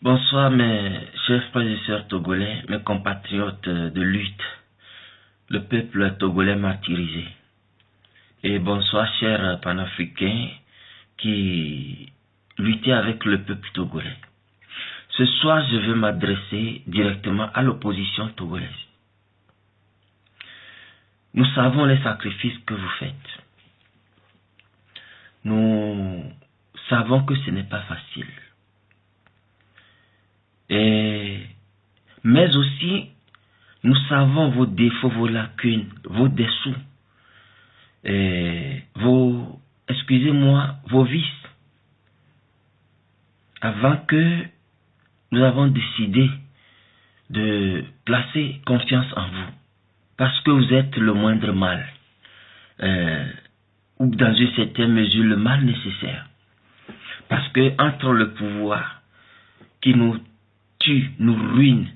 Bonsoir mes chers frères et sœurs togolais, mes compatriotes de lutte, le peuple togolais martyrisé. Et bonsoir chers panafricains qui luttaient avec le peuple togolais. Ce soir, je veux m'adresser directement à l'opposition togolaise. Nous savons les sacrifices que vous faites. Nous savons que ce n'est pas facile. Mais aussi, nous savons vos défauts, vos lacunes, vos dessous, vos vices. Avant que nous avons décidé de placer confiance en vous, parce que vous êtes le moindre mal, ou dans une certaine mesure le mal nécessaire. Parce que entre le pouvoir qui nous tue, nous ruine,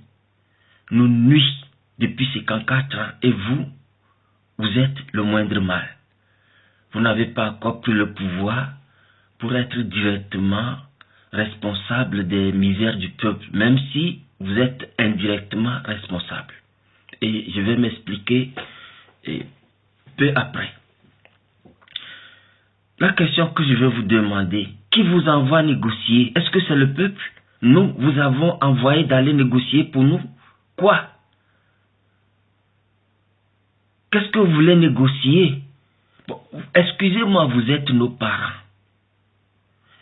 nous nuit depuis 54 ans, et vous êtes le moindre mal. Vous n'avez pas encore pris le pouvoir pour être directement responsable des misères du peuple, même si vous êtes indirectement responsable. Et je vais m'expliquer peu après. La question que je vais vous demander, qui vous envoie négocier? Est-ce que c'est le peuple? Nous, vous avons envoyé d'aller négocier pour nous? Quoi? Qu'est-ce que vous voulez négocier? Bon, excusez-moi, vous êtes nos parents.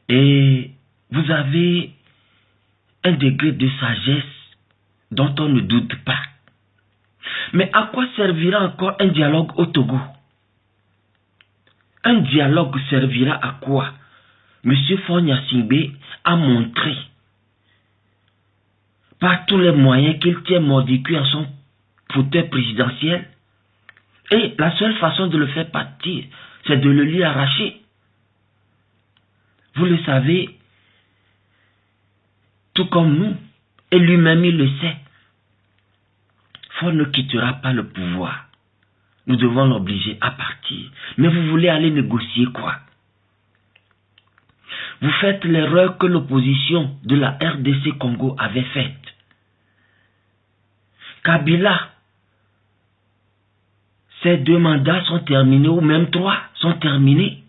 Et vous avez un degré de sagesse dont on ne doute pas. Mais à quoi servira encore un dialogue au Togo? Un dialogue servira à quoi? Monsieur Faure Gnassingbé a montré par tous les moyens qu'il tient mordicus à son fauteuil présidentiel. Et la seule façon de le faire partir, c'est de le lui arracher. Vous le savez, tout comme nous, et lui-même il le sait. Faure ne quittera pas le pouvoir. Nous devons l'obliger à partir. Mais vous voulez aller négocier quoi? Vous faites l'erreur que l'opposition de la RDC Congo avait faite. Kabila, ses 2 mandats sont terminés, ou même 3 sont terminés.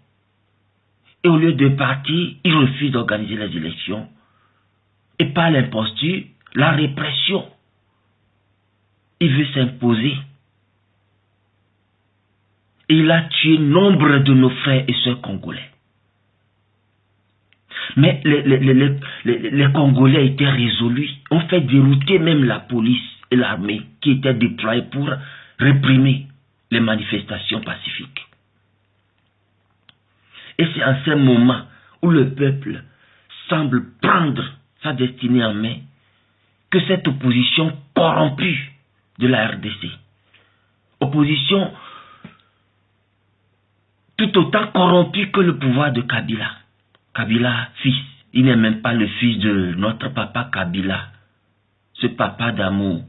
Et au lieu de partir, il refuse d'organiser les élections. Et par l'imposture, la répression, il veut s'imposer. Et il a tué nombre de nos frères et sœurs congolais. Mais les Congolais étaient résolus. On fait dérouter même la police et l'armée qui étaient déployés pour réprimer les manifestations pacifiques. Et c'est en ce moment où le peuple semble prendre sa destinée en main que cette opposition corrompue de la RDC, opposition tout autant corrompue que le pouvoir de Kabila. Kabila, fils, il n'est même pas le fils de notre papa Kabila, ce papa d'amour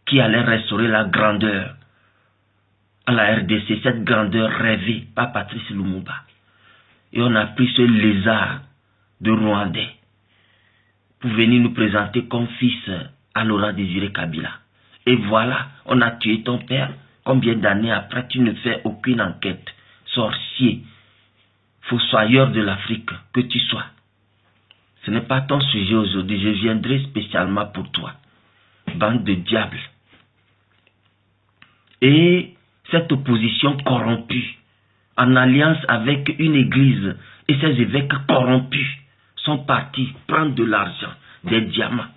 qui allait restaurer la grandeur à la RDC, cette grandeur rêvée par Patrice Lumumba. Et on a pris ce lézard de Rwandais pour venir nous présenter comme fils à Laurent Désiré Kabila. Et voilà, on a tué ton père. Combien d'années après, tu ne fais aucune enquête? Sorcier, fossoyeur de l'Afrique que tu sois. Ce n'est pas ton sujet aujourd'hui, je viendrai spécialement pour toi. Bande de diables. Et cette opposition corrompue, en alliance avec une église et ses évêques corrompus, sont partis prendre de l'argent, des diamants,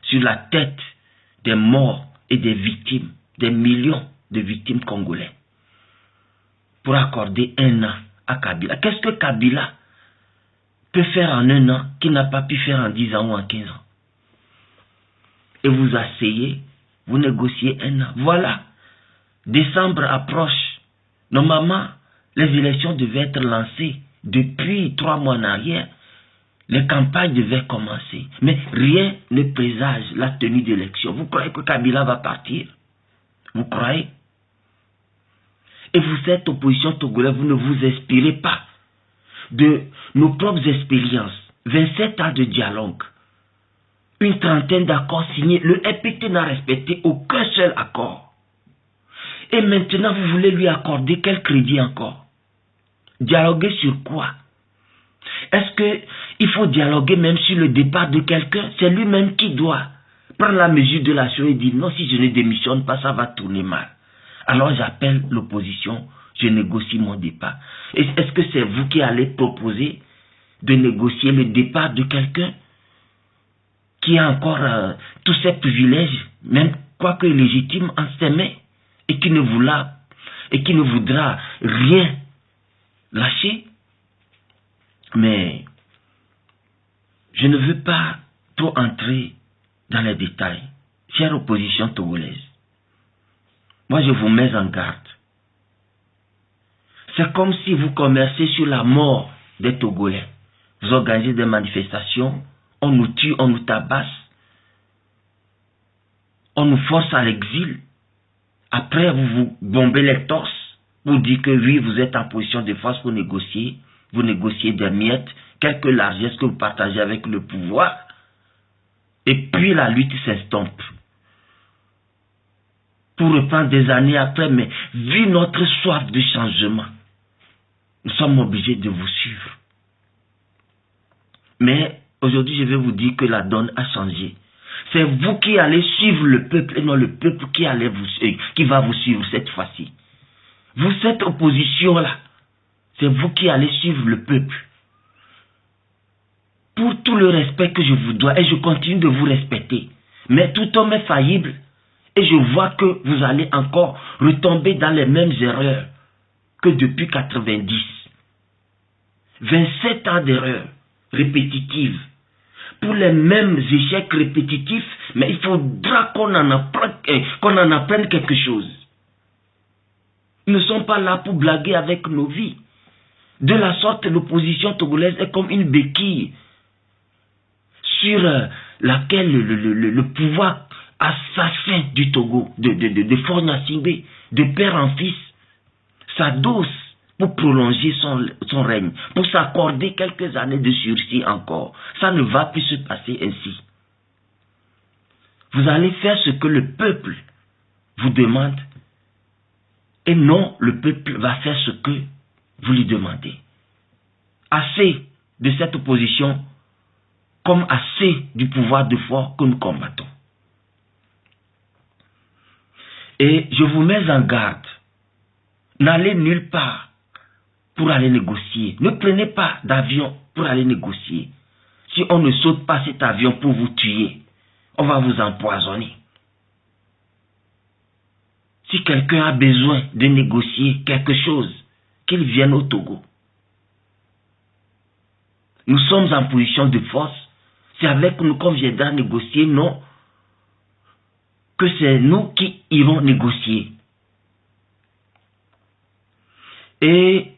sur la tête des morts et des victimes, des millions de victimes congolais, pour accorder 1 an à Kabila. Qu'est-ce que Kabila peut faire en 1 an qu'il n'a pas pu faire en 10 ans ou en 15 ans? Et vous asseyez, vous négociez 1 an. Voilà, décembre approche. Normalement, les élections devaient être lancées depuis 3 mois en arrière. Les campagnes devaient commencer. Mais rien ne présage la tenue d'élection. Vous croyez que Kabila va partir? Vous croyez? Et vous êtes opposition togolaise, vous ne vous inspirez pas de nos propres expériences. 27 ans de dialogue. une trentaine d'accords signés. Le RPT n'a respecté aucun seul accord. Et maintenant, vous voulez lui accorder quel crédit encore? Dialoguer sur quoi? Est-ce qu'il faut dialoguer même sur le départ de quelqu'un? C'est lui-même qui doit prendre la mesure de la chose et dire non, si je ne démissionne pas, ça va tourner mal. Alors j'appelle l'opposition, je négocie mon départ. Est-ce que c'est vous qui allez proposer de négocier le départ de quelqu'un qui a encore tous ses privilèges, même quoique légitimes, en ses mains, et qui ne voudra rien lâcher? Mais je ne veux pas trop entrer dans les détails. Chère opposition togolaise, moi je vous mets en garde. C'est comme si vous commercez sur la mort des Togolais. Vous organisez des manifestations, on nous tue, on nous tabasse, on nous force à l'exil. Après, vous vous bombez les torses pour dire que oui, vous êtes en position de force pour négocier. Vous négociez des miettes, quelques largesses que vous partagez avec le pouvoir. Et puis la lutte s'estompe. Pour reprendre des années après, mais vu notre soif de changement, nous sommes obligés de vous suivre. Mais aujourd'hui, je vais vous dire que la donne a changé. C'est vous qui allez suivre le peuple et non le peuple qui va vous suivre cette fois-ci. Vous, cette opposition-là, c'est vous qui allez suivre le peuple. Pour tout le respect que je vous dois, et je continue de vous respecter. Mais tout homme est faillible. Et je vois que vous allez encore retomber dans les mêmes erreurs que depuis 90. 27 ans d'erreurs répétitives. Pour les mêmes échecs répétitifs, mais il faudra qu'on en apprenne quelque chose. Nous ne sommes pas là pour blaguer avec nos vies. De la sorte, l'opposition togolaise est comme une béquille sur laquelle le pouvoir assassin du Togo, de Faure Gnassingbé, de père en fils, s'adosse pour prolonger son règne, pour s'accorder quelques années de sursis encore. Ça ne va plus se passer ainsi. Vous allez faire ce que le peuple vous demande, et non le peuple va faire ce que vous lui demandez. Assez de cette opposition, comme assez du pouvoir de foi que nous combattons. Et je vous mets en garde, n'allez nulle part pour aller négocier. Ne prenez pas d'avion pour aller négocier. Si on ne saute pas cet avion pour vous tuer, on va vous empoisonner. Si quelqu'un a besoin de négocier quelque chose, qu'il vienne au Togo. Nous sommes en position de force. C'est avec nous qu'on viendra négocier, non que c'est nous qui irons négocier. Et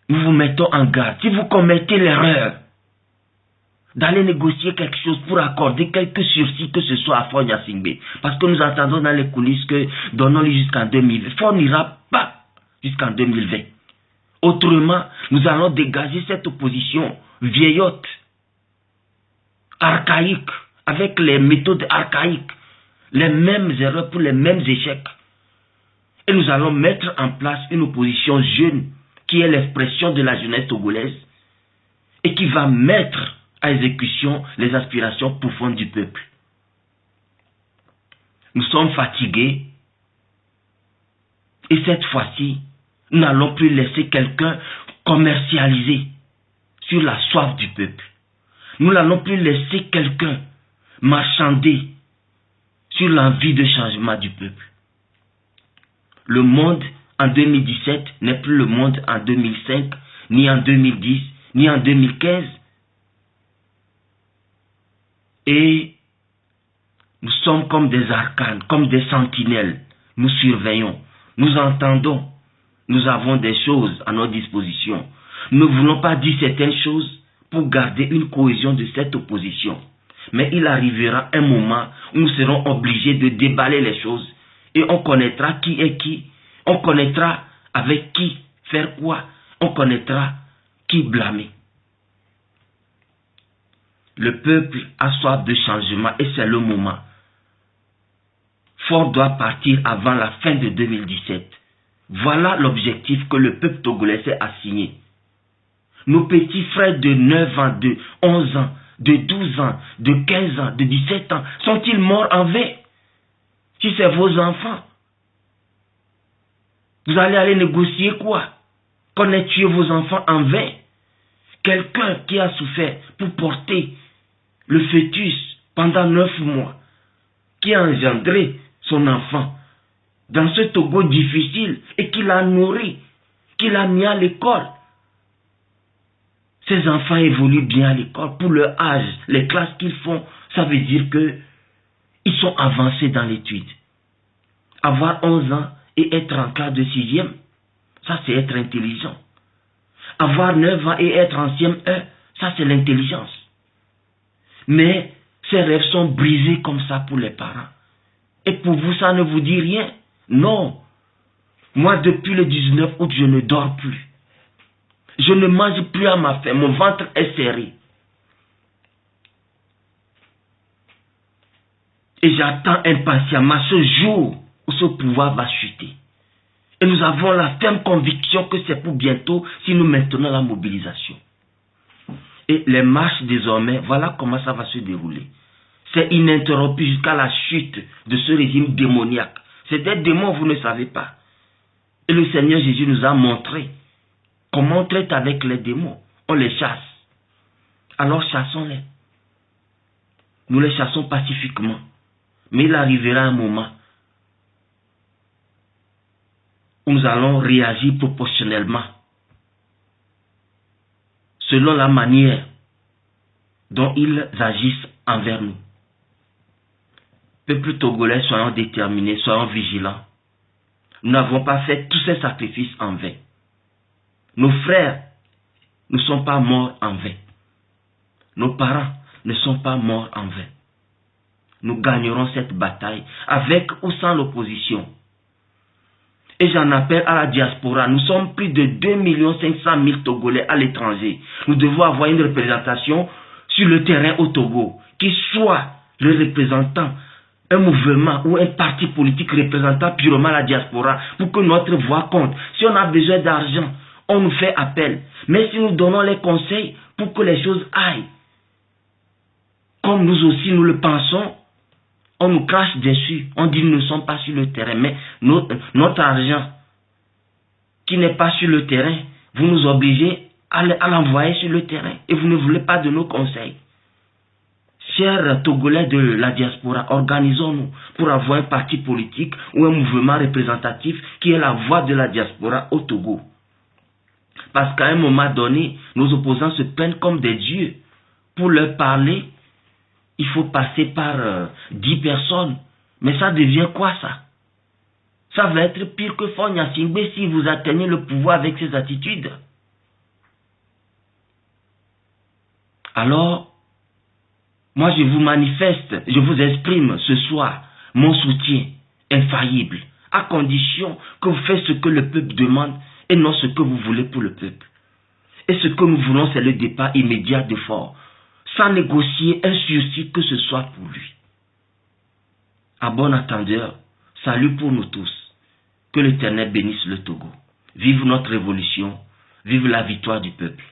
nous vous mettons en garde. Si vous commettez l'erreur d'aller négocier quelque chose pour accorder quelques sursis, que ce soit à Faure Gnassingbé, parce que nous entendons dans les coulisses que donnons-lui jusqu'en 2020. Faure n'ira pas jusqu'en 2020. Autrement, nous allons dégager cette opposition vieillotte, archaïque, avec les méthodes archaïques, les mêmes erreurs pour les mêmes échecs. Et nous allons mettre en place une opposition jeune, qui est l'expression de la jeunesse togolaise, et qui va mettre à exécution les aspirations profondes du peuple. Nous sommes fatigués, et cette fois-ci, nous n'allons plus laisser quelqu'un commercialiser sur la soif du peuple. Nous n'allons plus laisser quelqu'un marchander sur l'envie de changement du peuple. Le monde en 2017 n'est plus le monde en 2005, ni en 2010, ni en 2015. Et nous sommes comme des arcanes, comme des sentinelles. Nous surveillons, nous entendons, nous avons des choses à notre disposition. Nous ne voulons pas dire certaines choses pour garder une cohésion de cette opposition. Mais il arrivera un moment où nous serons obligés de déballer les choses et on connaîtra qui est qui, on connaîtra avec qui faire quoi, on connaîtra qui blâmer. Le peuple a soif de changement et c'est le moment. Faure doit partir avant la fin de 2017. Voilà l'objectif que le peuple togolais s'est assigné. Nos petits frères de 9 ans, de 11 ans, de 12 ans, de 15 ans, de 17 ans, sont-ils morts en vain? Si c'est vos enfants, vous allez aller négocier quoi? Qu'on ait tué vos enfants en vain? Quelqu'un qui a souffert pour porter le fœtus pendant 9 mois, qui a engendré son enfant dans ce Togo difficile et qui l'a nourri, qui l'a mis à l'école. Ces enfants évoluent bien à l'école pour leur âge, les classes qu'ils font, ça veut dire qu'ils sont avancés dans l'étude. Avoir 11 ans et être en classe de 6e, ça c'est être intelligent. Avoir 9 ans et être en CM1, ça c'est l'intelligence. Mais ces rêves sont brisés comme ça pour les parents. Et pour vous, ça ne vous dit rien? Non. Moi, depuis le 19 août, je ne dors plus. Je ne mange plus à ma faim. Mon ventre est serré. Et j'attends impatiemment ce jour où ce pouvoir va chuter. Et nous avons la ferme conviction que c'est pour bientôt si nous maintenons la mobilisation. Et les marches désormais, voilà comment ça va se dérouler. C'est ininterrompu jusqu'à la chute de ce régime démoniaque. C'est des démons, vous ne savez pas. Et le Seigneur Jésus nous a montré comment on traite avec les démons. On les chasse. Alors chassons-les. Nous les chassons pacifiquement. Mais il arrivera un moment où nous allons réagir proportionnellement selon la manière dont ils agissent envers nous. Peuple togolais, soyons déterminés, soyons vigilants. Nous n'avons pas fait tous ces sacrifices en vain. Nos frères ne sont pas morts en vain. Nos parents ne sont pas morts en vain. Nous gagnerons cette bataille avec ou sans l'opposition. Et j'en appelle à la diaspora. Nous sommes plus de 2 500 000 Togolais à l'étranger. Nous devons avoir une représentation sur le terrain au Togo, qui soit le représentant, un mouvement ou un parti politique représentant purement la diaspora, pour que notre voix compte. Si on a besoin d'argent, on nous fait appel. Mais si nous donnons les conseils pour que les choses aillent, comme nous aussi nous le pensons, on nous crache dessus, on dit nous ne sommes pas sur le terrain, mais notre argent qui n'est pas sur le terrain, vous nous obligez à l'envoyer sur le terrain et vous ne voulez pas de nos conseils. Chers Togolais de la diaspora, organisons-nous pour avoir un parti politique ou un mouvement représentatif qui est la voix de la diaspora au Togo. Parce qu'à un moment donné, nos opposants se prennent comme des dieux. Pour leur parler, il faut passer par 10 personnes. Mais ça devient quoi ça? Ça va être pire que Faure Gnassingbé si vous atteignez le pouvoir avec ces attitudes. Alors, moi je vous manifeste, je vous exprime ce soir mon soutien infaillible, à condition que vous faites ce que le peuple demande et non ce que vous voulez pour le peuple. Et ce que nous voulons, c'est le départ immédiat de Faure, sans négocier un sursis que ce soit pour lui. À bon entendeur, salut pour nous tous. Que l'Éternel bénisse le Togo. Vive notre révolution, vive la victoire du peuple.